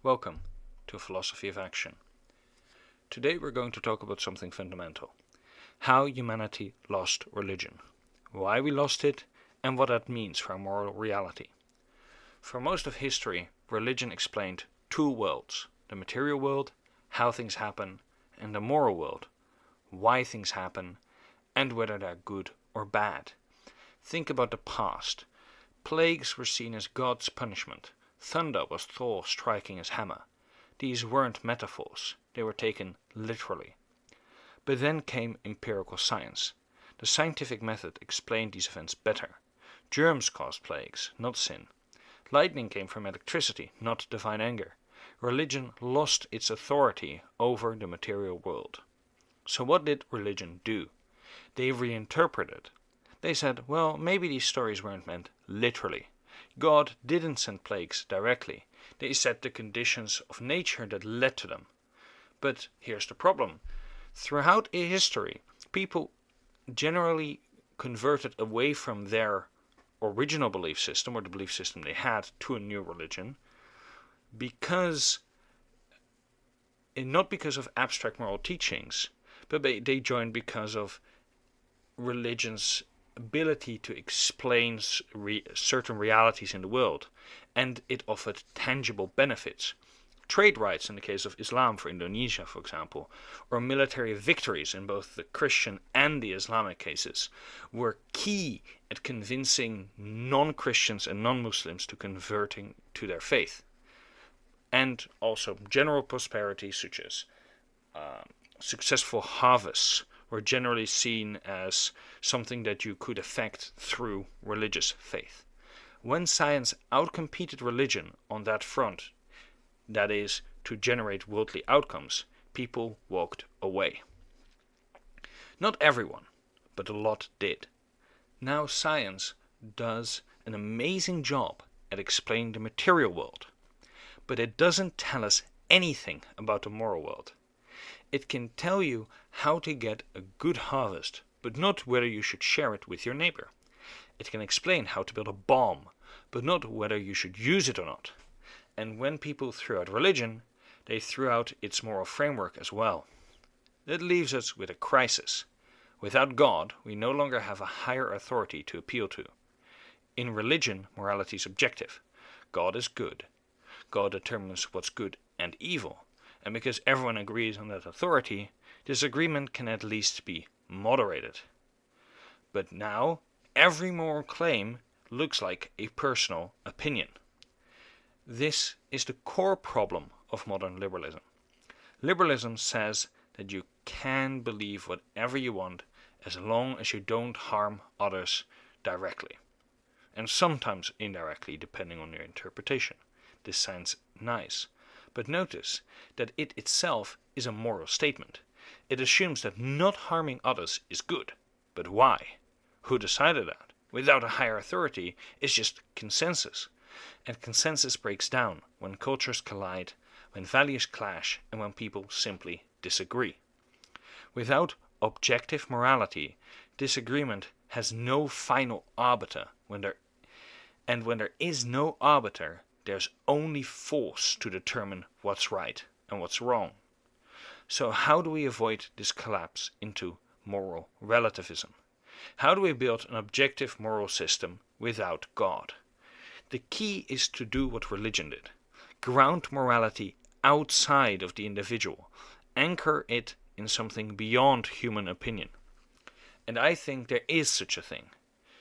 Welcome to Philosophy of Action. Today we're going to talk about something fundamental. How humanity lost religion. Why we lost it and what that means for our moral reality. For most of history, religion explained two worlds. The material world, how things happen, and the moral world, why things happen, and whether they're good or bad. Think about the past. Plagues were seen as God's punishment. Thunder was Thor striking his hammer. These weren't metaphors, they were taken literally. But then came empirical science. The scientific method explained these events better. Germs caused plagues, not sin. Lightning came from electricity, not divine anger. Religion lost its authority over the material world. So what did religion do? They reinterpreted. They said, well, maybe these stories weren't meant literally. God didn't send plagues directly. They set the conditions of nature that led to them. But here's the problem. Throughout history, people generally converted away from their original belief system, or the belief system they had, to a new religion, not because of abstract moral teachings, but they joined because of religion's ability to explain certain realities in the world, and it offered tangible benefits. Trade rights in the case of Islam for Indonesia, for example, or military victories in both the Christian and the Islamic cases, were key at convincing non-Christians and non-Muslims to converting to their faith. And also general prosperity, such as successful harvests, were generally seen as something that you could affect through religious faith. When science outcompeted religion on that front, that is, to generate worldly outcomes, people walked away. Not everyone, but a lot did. Now science does an amazing job at explaining the material world, but it doesn't tell us anything about the moral world. It can tell you how to get a good harvest, but not whether you should share it with your neighbor. It can explain how to build a bomb, but not whether you should use it or not. And when people threw out religion, they threw out its moral framework as well. That leaves us with a crisis. Without God, we no longer have a higher authority to appeal to. In religion, morality is objective. God is good. God determines what's good and evil. And because everyone agrees on that authority, disagreement can at least be moderated. But now, every moral claim looks like a personal opinion. This is the core problem of modern liberalism. Liberalism says that you can believe whatever you want as long as you don't harm others directly. And sometimes indirectly, depending on your interpretation. This sounds nice. But notice that it itself is a moral statement. It assumes that not harming others is good. But why? Who decided that? Without a higher authority, it's just consensus. And consensus breaks down when cultures collide, when values clash, and when people simply disagree. Without objective morality, disagreement has no final arbiter. When there is no arbiter, there's only force to determine what's right and what's wrong. So how do we avoid this collapse into moral relativism? How do we build an objective moral system without God? The key is to do what religion did. Ground morality outside of the individual. Anchor it in something beyond human opinion. And I think there is such a thing.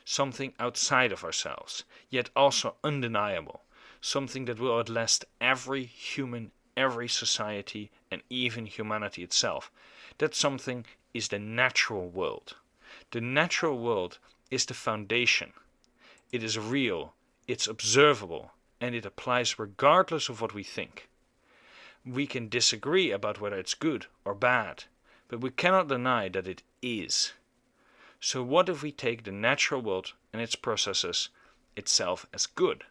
Something outside of ourselves, yet also undeniable. Something that will outlast every human, every society, and even humanity itself. That something is the natural world. The natural world is the foundation. It is real, it's observable, and it applies regardless of what we think. We can disagree about whether it's good or bad, but we cannot deny that it is. So what if we take the natural world and its processes itself as good?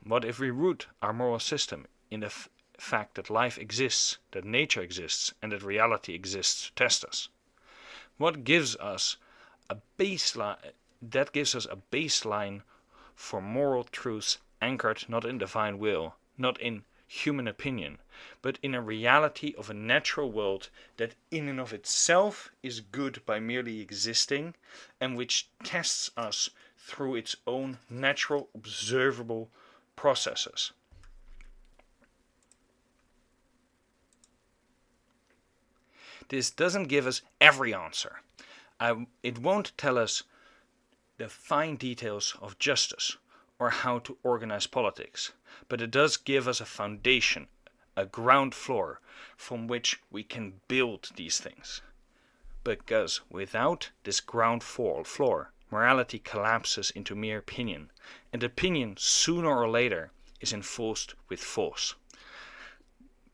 What if we root our moral system in the fact that life exists, that nature exists, and that reality exists to test us? What gives us a baseline? That gives us a baseline for moral truths anchored not in divine will, not in human opinion, but in a reality of a natural world that in and of itself is good by merely existing, and which tests us through its own natural observable processes. This doesn't give us every answer. It won't tell us the fine details of justice or how to organize politics, but it does give us a foundation, a ground floor from which we can build these things. Because without this ground floor, morality collapses into mere opinion, and opinion sooner or later is enforced with force.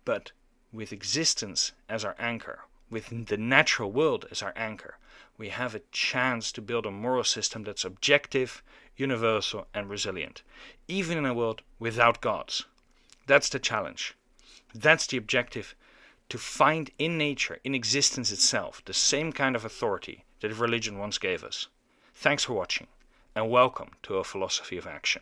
But with existence as our anchor, with the natural world as our anchor, we have a chance to build a moral system that's objective, universal, and resilient, even in a world without gods. That's the challenge. That's the objective, to find in nature, in existence itself, the same kind of authority that religion once gave us. Thanks for watching, and welcome to A Philosophy of Action.